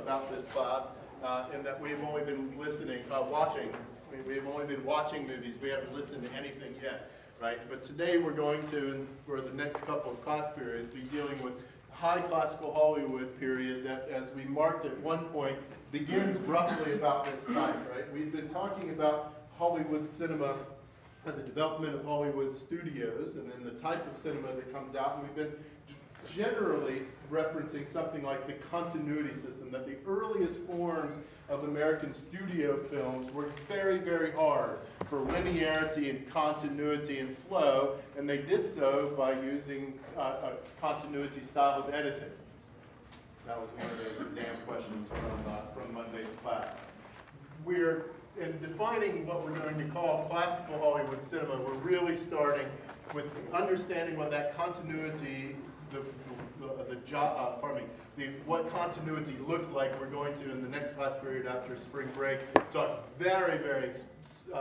about this class in that we've only been watching. We've only been watching movies. We haven't listened to anything yet, right? But today we're going to, for the next couple of class periods, be dealing with high classical Hollywood period that, as we marked at one point, begins roughly about this time, right? We've been talking about Hollywood cinema, the development of Hollywood studios, and then the type of cinema that comes out, and we've been generally referencing something like the continuity system, that the earliest forms of American studio films worked very, very hard for linearity and continuity and flow, and they did so by using a continuity style of editing. That was one of those exam questions from Monday's class. We're in defining what we're going to call classical Hollywood cinema. We're really starting with understanding what that continuity, what continuity looks like. We're going to, in the next class period after spring break, talk very, very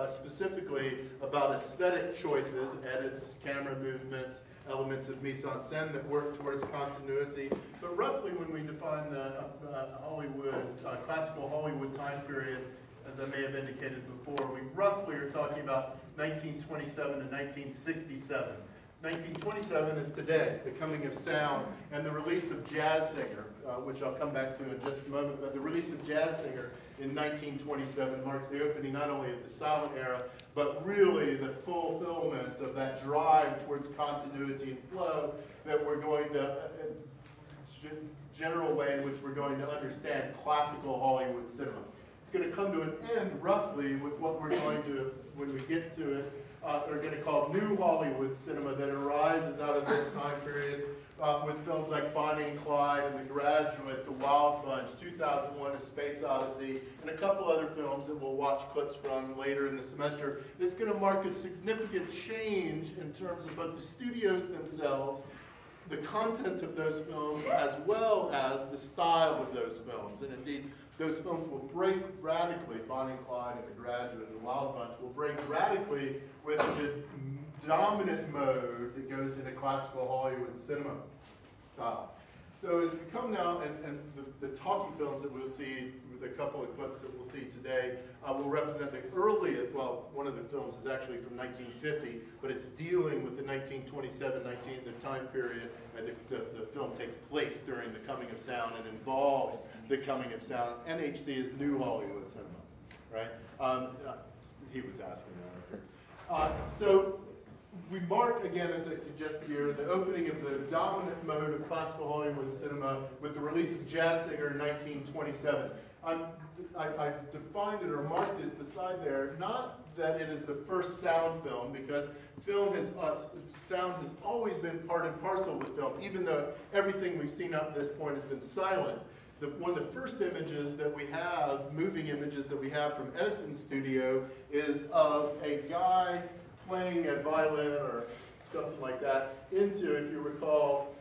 specifically about aesthetic choices, edits, camera movements, elements of mise-en-scène that work towards continuity. But roughly, when we define the classical Hollywood time period, as I may have indicated before, we roughly are talking about 1927 to 1967. 1927 is today, the coming of sound, and the release of Jazz Singer, which I'll come back to in just a moment. But the release of Jazz Singer in 1927 marks the opening not only of the silent era, but really the fulfillment of that drive towards continuity and flow that we're going to, general way in which we're going to understand classical Hollywood cinema. It's going to come to an end roughly with what we're going to, when we get to it, are going to call New Hollywood cinema that arises out of this time period with films like Bonnie and Clyde and The Graduate, The Wild Bunch, 2001: A Space Odyssey, and a couple other films that we'll watch clips from later in the semester. It's going to mark a significant change in terms of both the studios themselves, the content of those films, as well as the style of those films. And indeed, those films will break radically, Bonnie and Clyde and The Graduate and The Wild Bunch will break radically with the dominant mode that goes into classical Hollywood cinema style. So as we come now, and the talkie films that we'll see, the couple of clips that we'll see today, will represent the earliest, well, one of the films is actually from 1950, but it's dealing with the 1927, the time period. The film takes place during the coming of sound and involves the coming of sound. NHC is New Hollywood cinema, right? He was asking that. So we mark, again, as I suggest here, the opening of the dominant mode of classical Hollywood cinema with the release of Jazz Singer in 1927. I've defined it or marked it beside there, not that it is the first sound film, because sound has always been part and parcel with film, even though everything we've seen up to this point has been silent. One of the first images that we have, moving images that we have from Edison's studio, is of a guy playing a violin or something like that into, if you recall,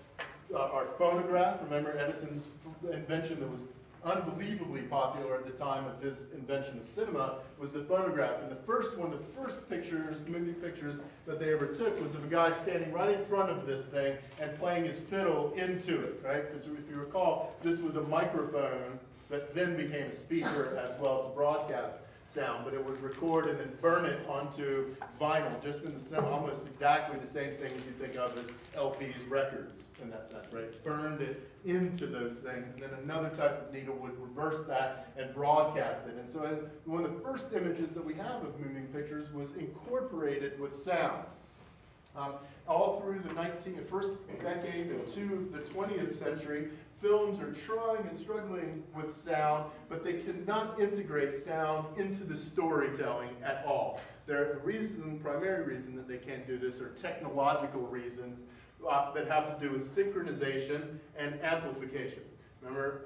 our phonograph. Remember Edison's invention that was unbelievably popular at the time of his invention of cinema was the phonograph. And one of the first pictures, movie pictures that they ever took was of a guy standing right in front of this thing and playing his fiddle into it, right? Because if you recall, this was a microphone that then became a speaker as well to broadcast sound, but it would record and then burn it onto vinyl, just in the sense, almost exactly the same thing you think of as LPs, records, in that sense, right? Burned it into those things, and then another type of needle would reverse that and broadcast it. And so one of the first images that we have of moving pictures was incorporated with sound. All through the first decade to the 20th century, films are trying and struggling with sound, but they cannot integrate sound into the storytelling at all. The primary reason that they can't do this are technological reasons that have to do with synchronization and amplification. Remember,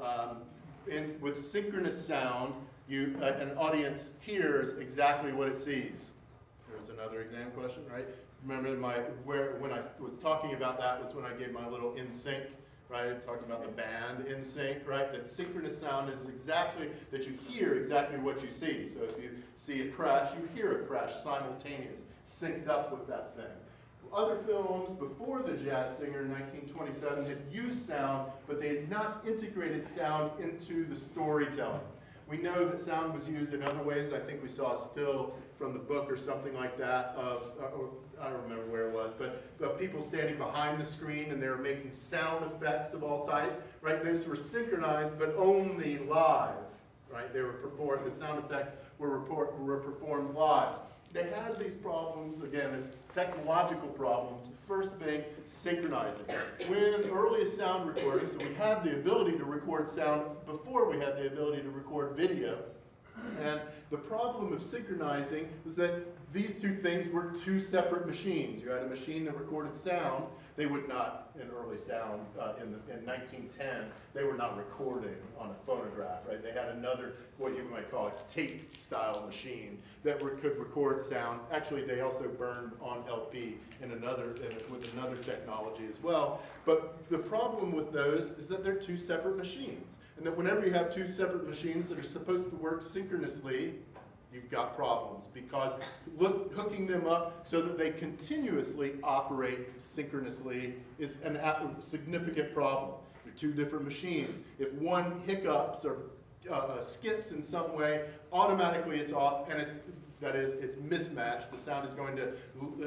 with synchronous sound, an audience hears exactly what it sees. There's another exam question, right? Remember when I was talking about that was when I gave my little in sync, right? Talking about the band in sync, right? That synchronous sound is that you hear exactly what you see. So if you see a crash, you hear a crash simultaneous, synced up with that thing. Other films before The Jazz Singer in 1927 had used sound, but they had not integrated sound into the storytelling. We know that sound was used in other ways. I think we saw a still from the book or something like that of, or I don't remember where it was, but of people standing behind the screen and they were making sound effects of all type, right? Those were synchronized, but only live, right? They were performed, the sound effects were performed live. They had these problems, again, as technological problems, the first being synchronizing. When earliest sound recordings, so we had the ability to record sound before we had the ability to record video, and the problem of synchronizing was that these two things were two separate machines. You had a machine that recorded sound. They would not, in early sound, in 1910, they were not recording on a phonograph, right? They had another, what you might call a tape-style machine that could record sound. Actually, they also burned on LP with another technology as well. But the problem with those is that they're two separate machines. And that whenever you have two separate machines that are supposed to work synchronously, you've got problems, because hooking them up so that they continuously operate synchronously is a significant problem. They're two different machines. If one hiccups or skips in some way, automatically it's off, and it's mismatched. The sound is going to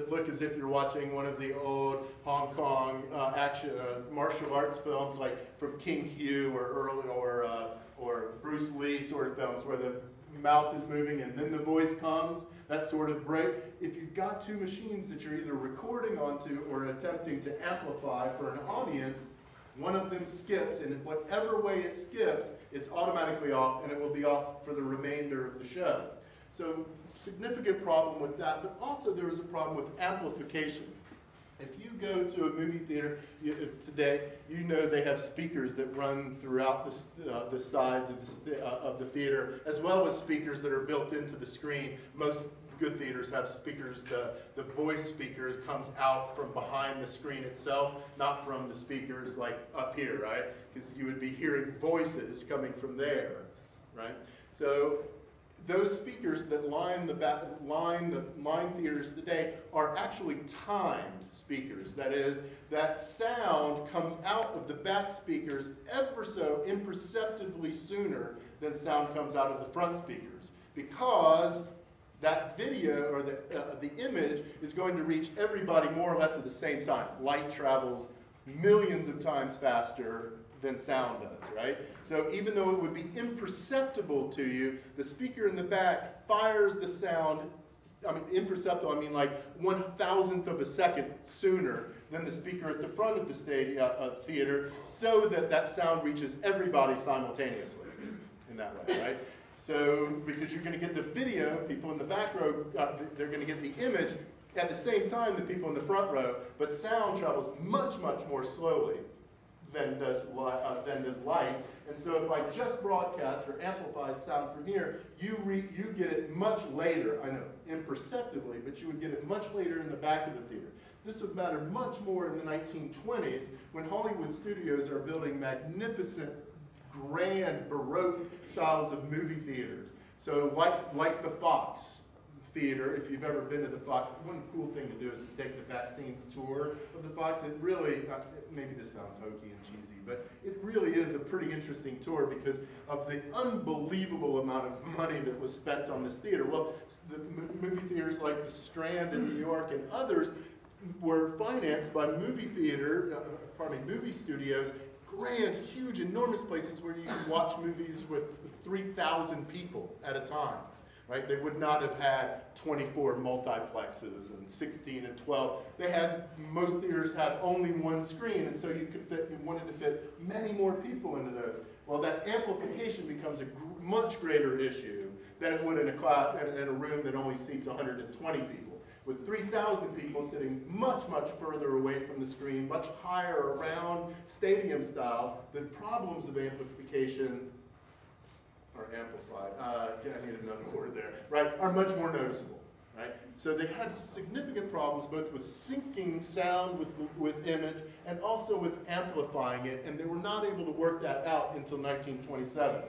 look as if you're watching one of the old Hong Kong action martial arts films, like from King Hugh or Bruce Lee sort of films, where the mouth is moving and then the voice comes, that sort of break. If you've got two machines that you're either recording onto or attempting to amplify for an audience, one of them skips, and in whatever way it skips, it's automatically off, and it will be off for the remainder of the show. So, significant problem with that, but also there is a problem with amplification. If you go to a movie theater today, you know they have speakers that run throughout the sides of the theater, as well as speakers that are built into the screen. Most good theaters have speakers. The voice speaker comes out from behind the screen itself, not from the speakers like up here, right? Because you would be hearing voices coming from there, right? So those speakers that line theaters today are actually timed speakers. That is, that sound comes out of the back speakers ever so imperceptibly sooner than sound comes out of the front speakers, because that video or the image is going to reach everybody more or less at the same time. Light travels millions of times faster than sound does, right? So even though it would be imperceptible to you, the speaker in the back fires the sound, I mean imperceptible, I mean like 1/1000th of a second sooner than the speaker at the front of the theater, so that that sound reaches everybody simultaneously in that way, right? So, because you're going to get the video, people in the back row, they're going to get the image at the same time the people in the front row, but sound travels much, much more slowly than does light. And so if I just broadcast or amplified sound from here, you get it much later, I know, imperceptibly, but you would get it much later in the back of the theater. This would matter much more in the 1920s, when Hollywood studios are building magnificent, grand, Baroque styles of movie theaters. So like the Fox Theater, if you've ever been to the Fox, one cool thing to do is to take the back scenes tour of the Fox. It really, maybe this sounds hokey and cheesy, but it really is a pretty interesting tour because of the unbelievable amount of money that was spent on this theater. Well, the movie theaters like the Strand in New York and others were financed by movie studios, grand, huge, enormous places where you could watch movies with 3,000 people at a time, right? They would not have had 24 multiplexes and 16 and 12. Most theaters had only one screen, and so you wanted to fit many more people into those. Well, that amplification becomes a much greater issue than it would in a room that only seats 120 people. With 3,000 people sitting much, much further away from the screen, much higher around stadium style, the problems of amplification are amplified. I need another word there, right? Are much more noticeable, right? So they had significant problems both with syncing sound with image and also with amplifying it, and they were not able to work that out until 1927.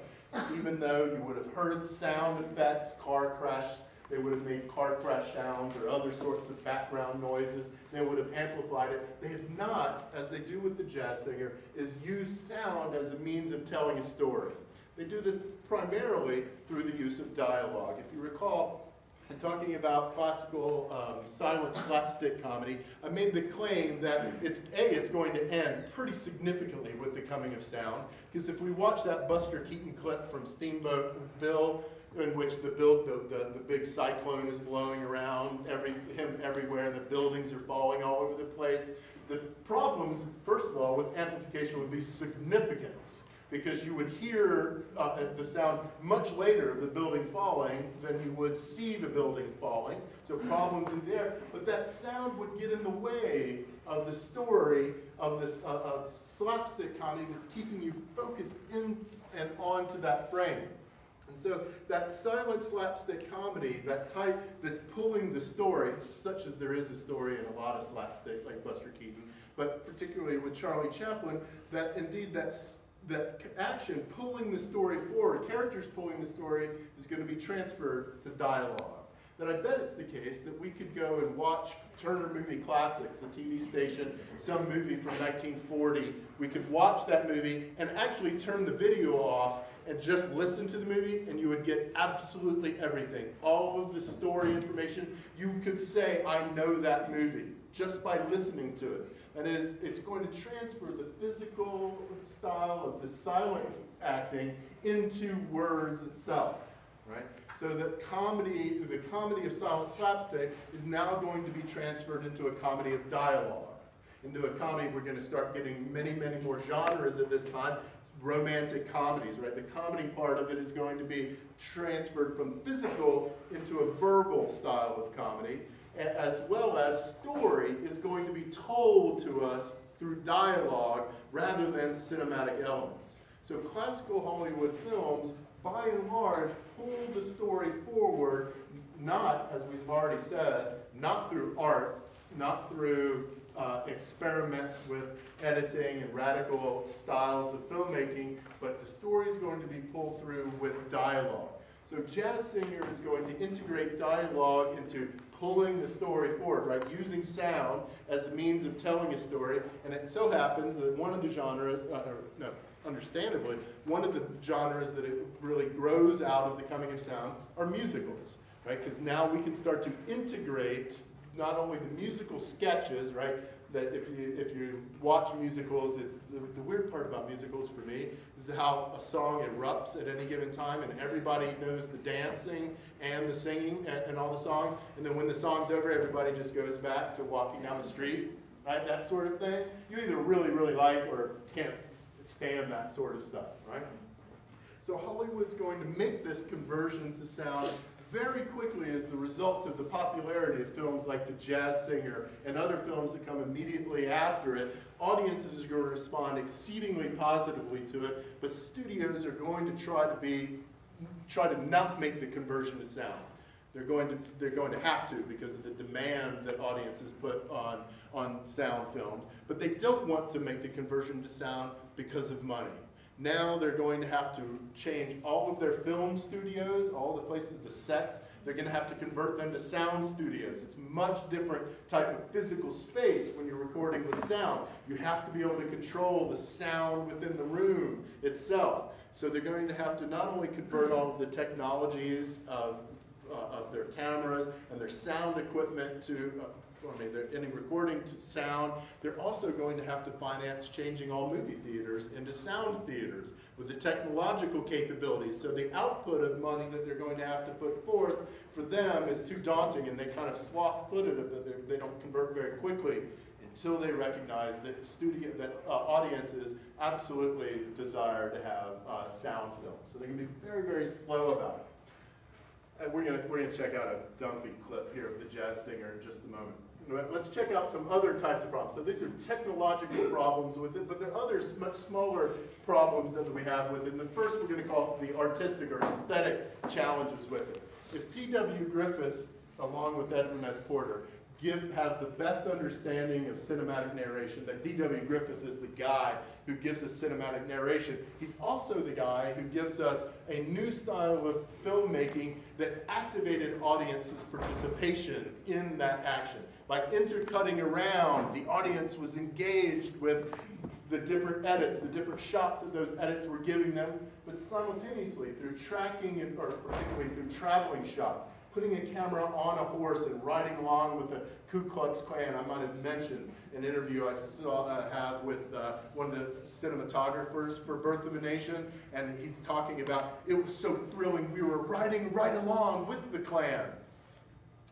Even though you would have heard sound effects, car crash They would have made car crash sounds or other sorts of background noises. They would have amplified it. They had not, as they do with the jazz singer, is use sound as a means of telling a story. They do this primarily through the use of dialogue. If you recall, in talking about classical silent slapstick comedy, I made the claim that it's going to end pretty significantly with the coming of sound, because if we watch that Buster Keaton clip from Steamboat Bill, in which the big cyclone is blowing around him everywhere, the buildings are falling all over the place, the problems, first of all, with amplification would be significant, because you would hear the sound much later of the building falling than you would see the building falling. So problems in there, but that sound would get in the way of the story of this slapstick comedy that's keeping you focused in and onto that frame. And so that silent slapstick comedy, that type that's pulling the story, such as there is a story in a lot of slapstick, like Buster Keaton, but particularly with Charlie Chaplin, that indeed that action pulling the story forward, characters pulling the story, is going to be transferred to dialogue. That I bet it's the case that we could go and watch Turner Movie Classics, the TV station, some movie from 1940. We could watch that movie and actually turn the video off and just listen to the movie, and you would get absolutely everything. All of the story information. You could say, I know that movie, just by listening to it. That is, it's going to transfer the physical style of the silent acting into words itself, right? So the comedy of silent slapstick is now going to be transferred into a comedy of dialogue. Into a comedy, we're going to start getting many, many more genres at this time. Romantic comedies, right? The comedy part of it is going to be transferred from physical into a verbal style of comedy, as well as story is going to be told to us through dialogue rather than cinematic elements. So classical Hollywood films, by and large, pull the story forward, not, as we've already said, not through art, not through experiments with editing and radical styles of filmmaking, but the story is going to be pulled through with dialogue. So Jazz Singer is going to integrate dialogue into pulling the story forward, right? Using sound as a means of telling a story, and it so happens that one of the genres, understandably, one of the genres that it really grows out of the coming of sound are musicals, right? Because now we can start to integrate not only the musical sketches, right? That if you watch musicals, the weird part about musicals for me is how a song erupts at any given time, and everybody knows the dancing and the singing and all the songs, and then when the song's over, everybody just goes back to walking down the street, right? That sort of thing. You either really, really like or can't stand that sort of stuff, right? So Hollywood's going to make this conversion to sound very quickly as the result of the popularity of films like The Jazz Singer and other films that come immediately after it. Audiences are going to respond exceedingly positively to it, but studios are going to try to not make the conversion to sound. They're going to have to because of the demand that audiences put on sound films, but they don't want to make the conversion to sound because of money. Now they're going to have to change all of their film studios, all the places, the sets, they're going to have to convert them to sound studios. It's a much different type of physical space when you're recording with sound. You have to be able to control the sound within the room itself. So they're going to have to not only convert all of the technologies of their cameras and their sound equipment to any recording to sound. They're also going to have to finance changing all movie theaters into sound theaters with the technological capabilities. So the output of money that they're going to have to put forth for them is too daunting, and they kind of sloth-footed it, that they don't convert very quickly until they recognize that audiences absolutely desire to have sound film. So they can be very, very slow about it. And we're gonna check out a dumpy clip here of The Jazz Singer in just a moment. Let's check out some other types of problems. So these are technological problems with it, but there are other much smaller problems that we have with it. And the first we're going to call the artistic or aesthetic challenges with it. If D.W. Griffith, along with Edwin S. Porter, have the best understanding of cinematic narration, that D.W. Griffith is the guy who gives us cinematic narration. He's also the guy who gives us a new style of filmmaking that activated audience's participation in that action. By intercutting around, the audience was engaged with the different edits, the different shots that those edits were giving them, but simultaneously through tracking, or particularly through traveling shots, putting a camera on a horse and riding along with the Ku Klux Klan. I might have mentioned an interview I saw have with one of the cinematographers for Birth of a Nation, and he's talking about, it was so thrilling, we were riding right along with the Klan.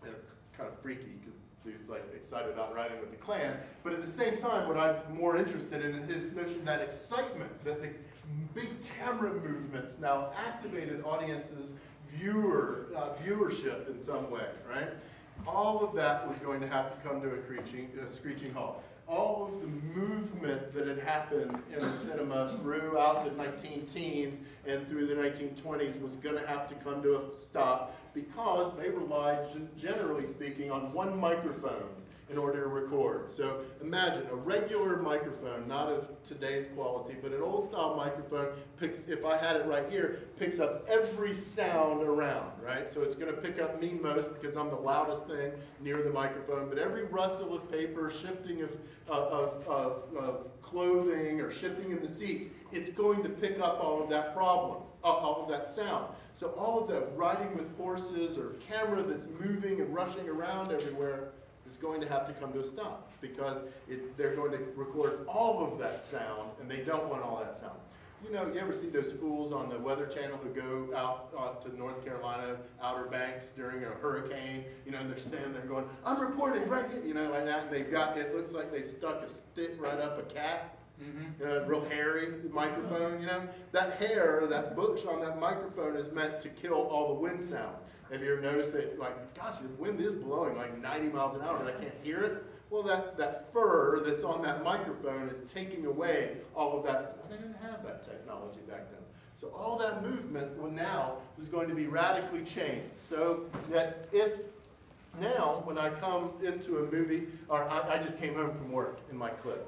It's kind of freaky, because dude's like excited about riding with the Klan, but at the same time, what I'm more interested in is his notion that excitement, that the big camera movements now activated audiences' viewership in some way, right? All of that was going to have to come to a screeching halt. All of the movement that had happened in the cinema throughout the 19-teens and through the 1920s was going to have to come to a stop because they relied, generally speaking, on one microphone in order to record. So imagine a regular microphone, not of today's quality, but an old style microphone picks, if I had it right here, picks up every sound around, right? So it's gonna pick up me most because I'm the loudest thing near the microphone, but every rustle of paper, shifting of clothing or shifting in the seats, it's going to pick up all of that all of that sound. So all of that riding with horses or camera that's moving and rushing around everywhere is going to have to come to a stop because they're going to record all of that sound, and they don't want all that sound. You know, you ever see those fools on the Weather Channel who go out to North Carolina, Outer Banks during a hurricane, you know, and they're standing there going, I'm reporting right here, you know, like that, and they've got, it looks like they stuck a stick right up a cat. Real hairy microphone, you know. That hair, that bush on that microphone is meant to kill all the wind sound. Have you ever noticed that, like, gosh, the wind is blowing like 90 miles an hour and I can't hear it? Well, that fur that's on that microphone is taking away all of that. Well, they didn't have that technology back then. So all that movement now is going to be radically changed. So that if now, when I come into a movie, or I just came home from work in my clip.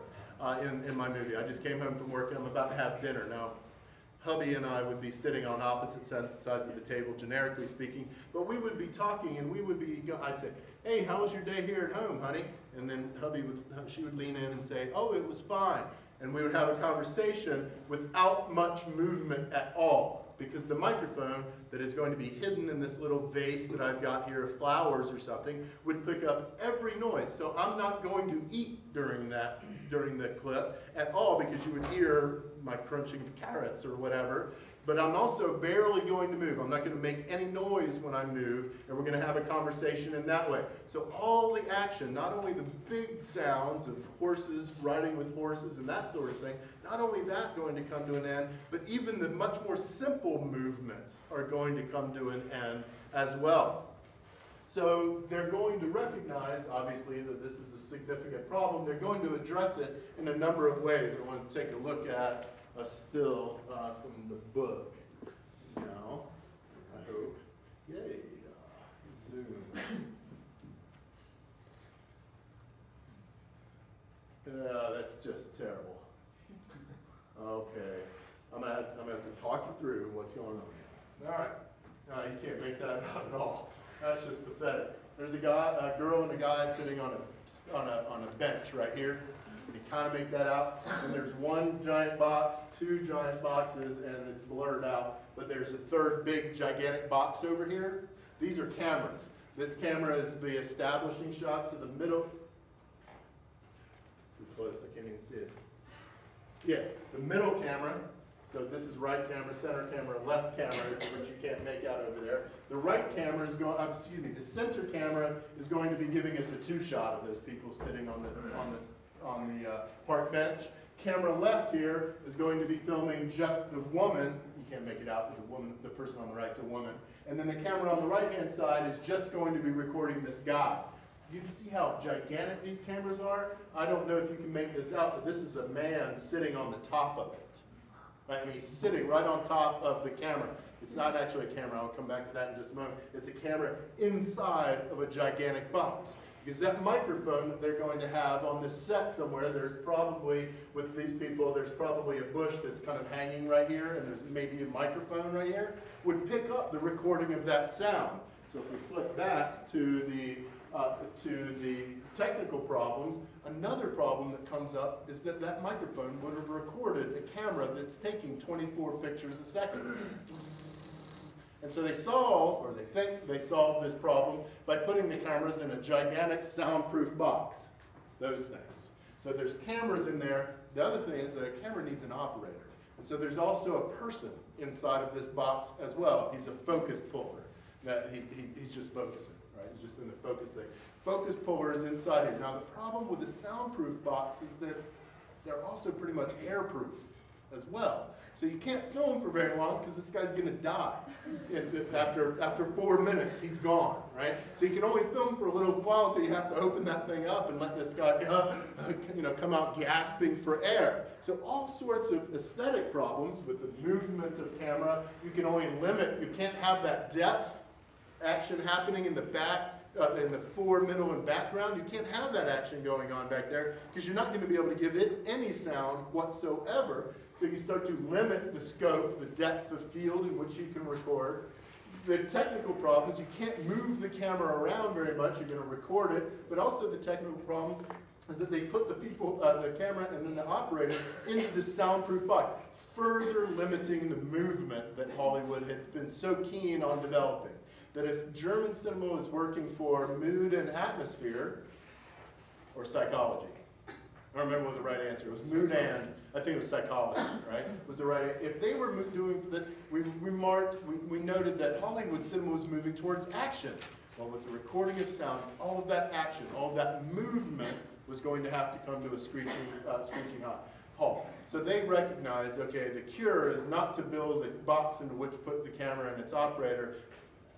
In my movie. I just came home from work and I'm about to have dinner. Now, hubby and I would be sitting on opposite sides of the table, generically speaking, but we would be talking and we would be, I'd say, hey, how was your day here at home, honey? And then she would lean in and say, oh, it was fine. And we would have a conversation without much movement at all, because the microphone that is going to be hidden in this little vase that I've got here of flowers or something would pick up every noise. So I'm not going to eat during the clip at all, because you would hear my crunching of carrots or whatever. But I'm also barely going to move. I'm not going to make any noise when I move, and we're going to have a conversation in that way. So all the action, not only the big sounds of horses riding with horses and that sort of thing, not only that going to come to an end, but even the much more simple movements are going to come to an end as well. So they're going to recognize, obviously, that this is a significant problem. They're going to address it in a number of ways. I want to take a look at a still from the book. Now, I hope. Yay. Zoom. That's just terrible. Okay. I'm gonna have to talk you through what's going on here. All right. You can't make that out at all. That's just pathetic. There's a girl and a guy sitting on a bench right here. You kind of make that out. And there's one giant box, two giant boxes, and it's blurred out. But there's a third big, gigantic box over here. These are cameras. This camera is the establishing shot. So the middle. Too close, I can't even see it. Yes, the middle camera. So this is right camera, center camera, left camera, which you can't make out over there. The right camera is going, the center camera is going to be giving us a two-shot of those people sitting on the park bench. Camera left here is going to be filming just the woman. You can't make it out, but the person on the right is a woman. And then the camera on the right-hand side is just going to be recording this guy. You can see how gigantic these cameras are? I don't know if you can make this out, but this is a man sitting on the top of it. Right? I mean, he's sitting right on top of the camera. It's not actually a camera. I'll come back to that in just a moment. It's a camera inside of a gigantic box. Because that microphone that they're going to have on this set somewhere, there's probably, with these people, there's probably a bush that's kind of hanging right here, and there's maybe a microphone right here, would pick up the recording of that sound. So if we flip back to the technical problems, another problem that comes up is that that microphone would have recorded a camera that's taking 24 pictures a second. And so they solve, or they think they solve this problem by putting the cameras in a gigantic soundproof box, those things. So there's cameras in there. The other thing is that a camera needs an operator. And so there's also a person inside of this box as well. He's a focus puller. That he's just focusing, right? He's just in the focus thing. Focus puller is inside here. Now the problem with the soundproof box is that they're also pretty much airproof as well. So you can't film for very long because this guy's going to die. After 4 minutes, he's gone, right? So you can only film for a little while until you have to open that thing up and let this guy come out gasping for air. So all sorts of aesthetic problems with the movement of camera. You can only limit, you can't have that depth action happening in the back, in the fore, middle, and background. You can't have that action going on back there because you're not going to be able to give it any sound whatsoever. So you start to limit the scope, the depth of field in which you can record. The technical problem is you can't move the camera around very much. You're going to record it. But also the technical problem is that they put the camera and then the operator into this soundproof box, further limiting the movement that Hollywood had been so keen on developing. That if German cinema was working for mood and atmosphere, or psychology, I don't remember what the right answer was. Mood and, I think it was psychology, right? Was the right. If they were doing this, we noted that Hollywood cinema was moving towards action. Well, with the recording of sound, all of that action, all of that movement was going to have to come to a screeching halt. So they recognized, okay, the cure is not to build a box into which put the camera and its operator,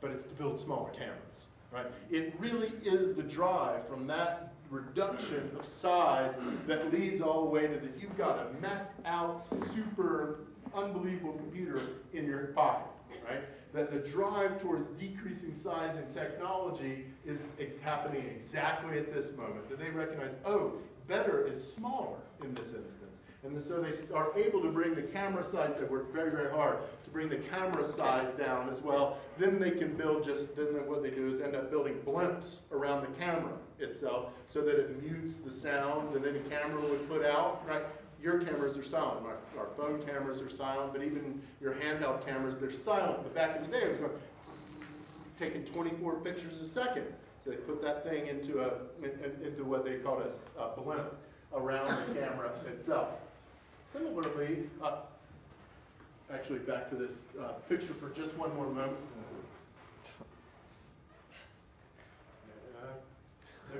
but it's to build smaller cameras, right? It really is the drive from that reduction of size that leads all the way to that you've got a mapped out, super, unbelievable computer in your pocket, right? That the drive towards decreasing size and technology is happening exactly at this moment. That they recognize, oh, better is smaller in this instance. And so they are able to bring the camera size, they work very, very hard to bring the camera size down as well. Then they can build then what they do is end up building blimps around the camera itself so that it mutes the sound that any camera would put out, right? Your cameras are silent. Our phone cameras are silent, but even your handheld cameras, they're silent. But back in the day, it was going taking 24 pictures a second. So they put that thing into what they called a blimp around the camera itself. Similarly, actually back to this picture for just one more moment.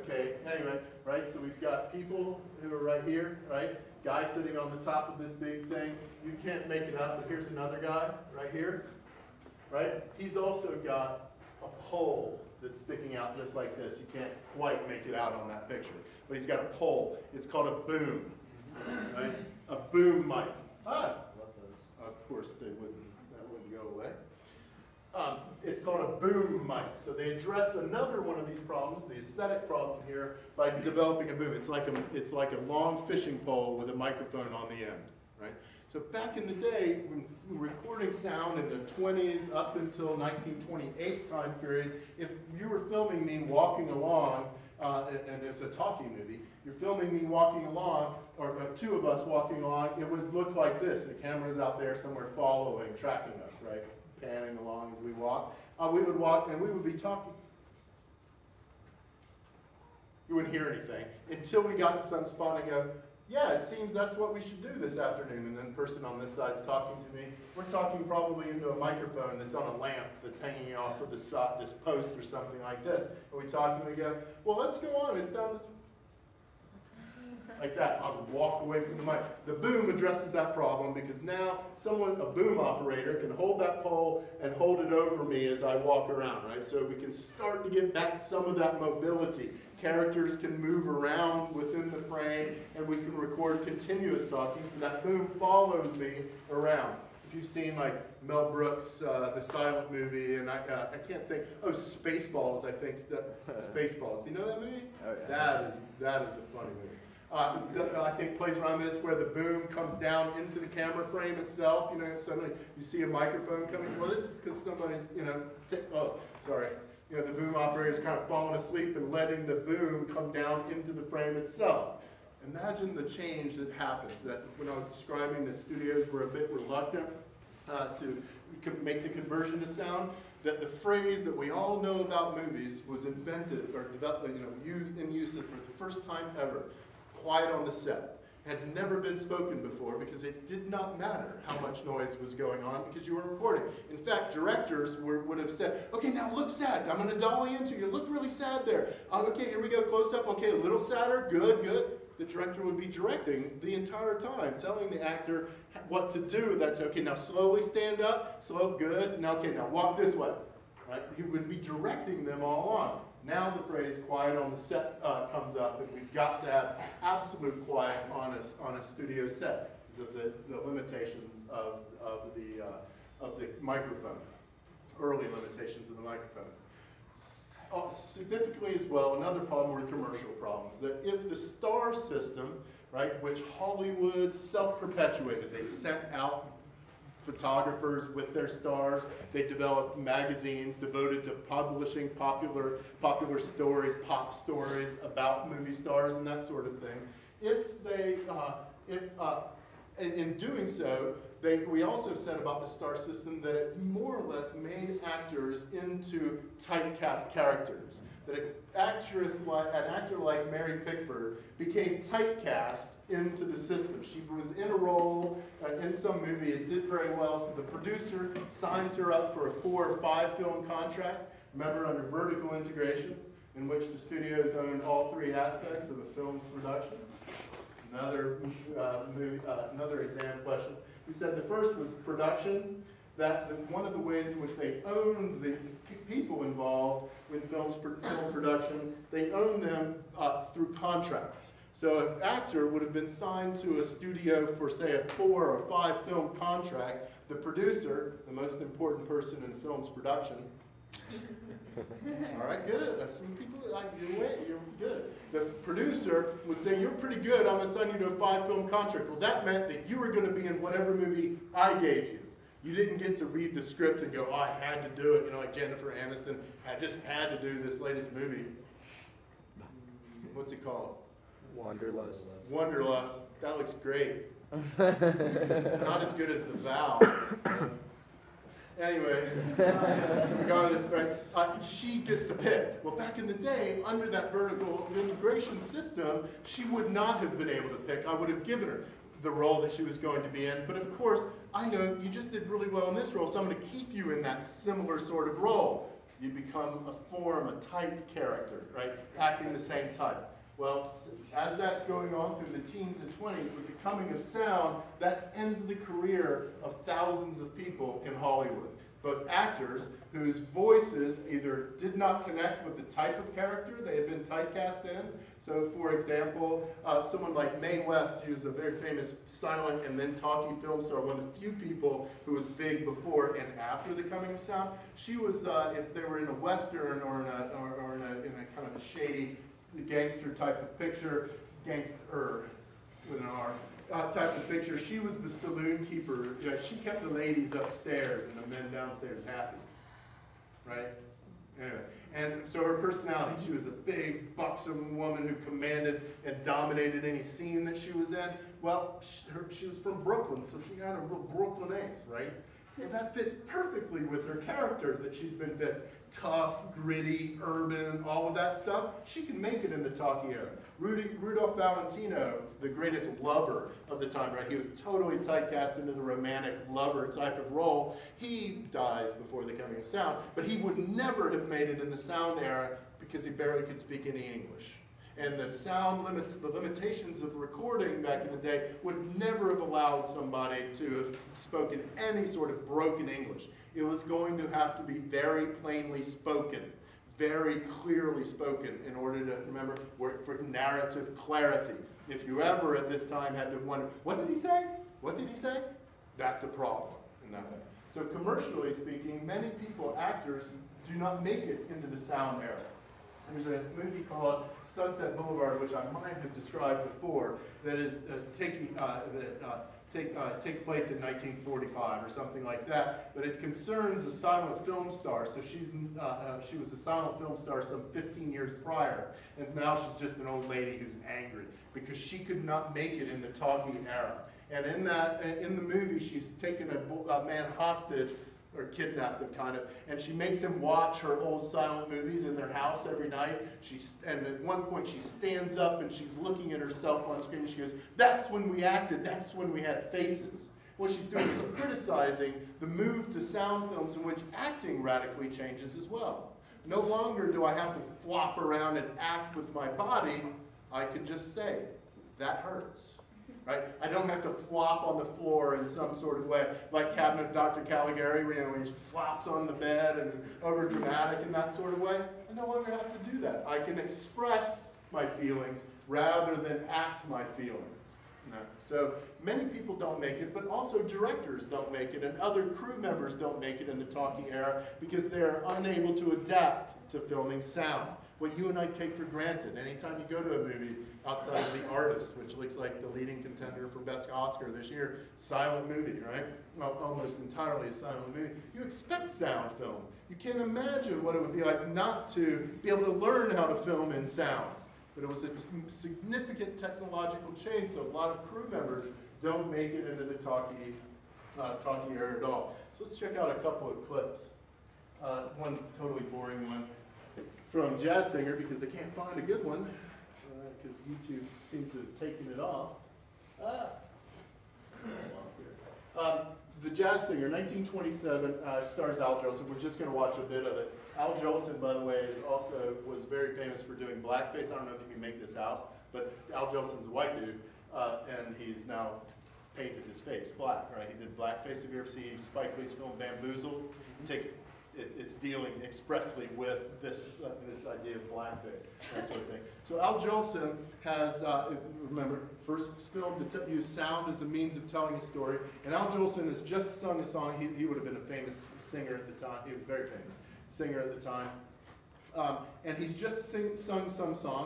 Okay, anyway, right, so we've got people who are right here, right? Guy sitting on the top of this big thing. You can't make it out, but here's another guy right here, right? He's also got a pole that's sticking out just like this. You can't quite make it out on that picture, but he's got a pole. It's called a boom, right? A boom mic. Of course that wouldn't go away. It's called a boom mic. So they address another one of these problems, the aesthetic problem here, by developing a boom. It's like a long fishing pole with a microphone on the end, right? So back in the day, when recording sound in the 20s up until 1928 time period, if you were filming me walking along, and it's a talking movie, you're filming me walking along, or two of us walking along, it would look like this. The camera's out there somewhere following, tracking us, right? Panning along as we walk. We would walk and we would be talking. You wouldn't hear anything until we got to Sunspot and go, yeah, it seems that's what we should do this afternoon. And then the person on this side's talking to me. We're talking probably into a microphone that's on a lamp that's hanging off of this post or something like this. And we talk and we go, well, let's go on. It's down like that. I would walk away from the mic. The boom addresses that problem because now a boom operator, can hold that pole and hold it over me as I walk around, right? So we can start to get back some of that mobility. Characters can move around within the frame and we can record continuous talking so that boom follows me around. If you've seen like Mel Brooks, the silent movie, and I can't think, oh, Spaceballs, I think, Spaceballs. You know that movie? Oh, yeah. That is a funny movie. I think plays around this where the boom comes down into the camera frame itself. You know, suddenly you see a microphone coming. Well, this is because somebody's, you know, you know, the boom operator's kind of falling asleep and letting the boom come down into the frame itself. Imagine the change that happens. That when I was describing that studios were a bit reluctant to make the conversion to sound, that the phrase that we all know about movies was invented or developed, you know, used in use for the first time ever. Quiet on the set. Had never been spoken before because it did not matter how much noise was going on because you were recording. In fact, directors would have said, okay, now look sad. I'm going to dolly into you. Look really sad there. Okay, here we go, close up. Okay, a little sadder. Good, good. The director would be directing the entire time, telling the actor what to do. That, okay, now slowly stand up. Slow, good. Now, okay, now walk this way. Right? He would be directing them all on. Now the phrase "quiet on the set" comes up, and we've got to have absolute quiet on a studio set because of the limitations of the microphone, early limitations of the microphone. Significantly as well, another problem were commercial problems. That if the star system, right, which Hollywood self-perpetuated, they sent out photographers with their stars. They developed magazines devoted to publishing popular stories, pop stories about movie stars and that sort of thing. In doing so, we also said about the star system that it more or less made actors into typecast characters. That an actor like Mary Pickford became typecast into the system. She was in a role in some movie, it did very well, so the producer signs her up for a 4 or 5 film contract, remember, under vertical integration, in which the studios owned all 3 aspects of a film's production. Another exam question. We said the first was production, that one of the ways in which they owned the people involved in film production, they owned them through contracts. So an actor would have been signed to a studio for, say, a 4 or 5 film contract. The producer, the most important person in film's production, all right, good. Some people like you're good. The producer would say, "You're pretty good. I'm going to sign you to a 5 film contract." Well, that meant that you were going to be in whatever movie I gave you. You didn't get to read the script and go, "Oh, I had to do it." You know, like Jennifer Aniston, I just had to do this latest movie. What's it called? Wanderlust. Wanderlust. That looks great. Not as good as The Vow. Anyway, regardless, right, she gets to pick. Well, back in the day, under that vertical integration system, she would not have been able to pick. I would have given her the role that she was going to be in. But of course, I know you just did really well in this role, so I'm going to keep you in that similar sort of role. You become a type character, right, acting the same type. Well, as that's going on through the teens and 20s, with the coming of sound, that ends the career of thousands of people in Hollywood. Both actors whose voices either did not connect with the type of character they had been typecast in. So, for example, someone like Mae West, who's a very famous silent and then talkie film star, one of the few people who was big before and after the coming of sound. She was, if they were in a Western or in a kind of a shady gangster type of picture, gangster with an R, type of picture, she was the saloon keeper. You know, she kept the ladies upstairs and the men downstairs happy, right? Anyway, and so her personality, she was a big, buxom woman who commanded and dominated any scene that she was in. Well, she was from Brooklyn, so she had a real Brooklyn ace, right? And that fits perfectly with her character that she's been fit. Tough, gritty, urban, all of that stuff. She can make it in the talkie era. Rudolph Valentino, the greatest lover of the time, right? He was totally typecast into the romantic lover type of role. He dies before the coming of sound, but he would never have made it in the sound era because he barely could speak any English. And the the limitations of recording back in the day would never have allowed somebody to have spoken any sort of broken English. It was going to have to be very plainly spoken, very clearly spoken in order to remember for narrative clarity. If you ever at this time had to wonder, what did he say? What did he say? That's a problem. in that way. So commercially speaking, many people, actors, do not make it into the sound era. There's a movie called Sunset Boulevard, which I might have described before, that is takes place in 1945 or something like that, but it concerns a silent film star. So she was a silent film star some 15 years prior, and now she's just an old lady who's angry because she could not make it in the talkie era. And in the movie, she's taken a man hostage, or kidnapped him kind of, and she makes him watch her old silent movies in their house every night. And at one point she stands up and she's looking at herself on screen and she goes, "That's when we acted, that's when we had faces." What she's doing is criticizing the move to sound films in which acting radically changes as well. No longer do I have to flop around and act with my body, I can just say, "That hurts." Right? I don't have to flop on the floor in some sort of way, like Cabinet of Dr. Caligari, when he flops on the bed and is over dramatic in that sort of way. I no longer have to do that. I can express my feelings rather than act my feelings. So many people don't make it, but also directors don't make it, and other crew members don't make it in the talkie era because they're unable to adapt to filming sound. What you and I take for granted. Anytime you go to a movie outside of The Artist, which looks like the leading contender for Best Oscar this year, silent movie, right? Well, almost entirely a silent movie. You expect sound film. You can't imagine what it would be like not to be able to learn how to film in sound. But it was a significant technological change, so a lot of crew members don't make it into the talkie era at all. So let's check out a couple of clips. One totally boring one from Jazz Singer, because I can't find a good one, because YouTube seems to have taken it off. The Jazz Singer, 1927, stars Al Jolson. We're just going to watch a bit of it. Al Jolson, by the way, was very famous for doing blackface. I don't know if you can make this out, but Al Jolson's a white dude, and he's now painted his face black, right? He did blackface. Have you ever seen Spike Lee's film Bamboozled? It's dealing expressly with this idea of blackface, that sort of thing. So Al Jolson has, remember, first film to use sound as a means of telling a story, and Al Jolson has just sung a song. He would have been a famous singer at the time. He was very famous singer at the time. And he's just sung some song.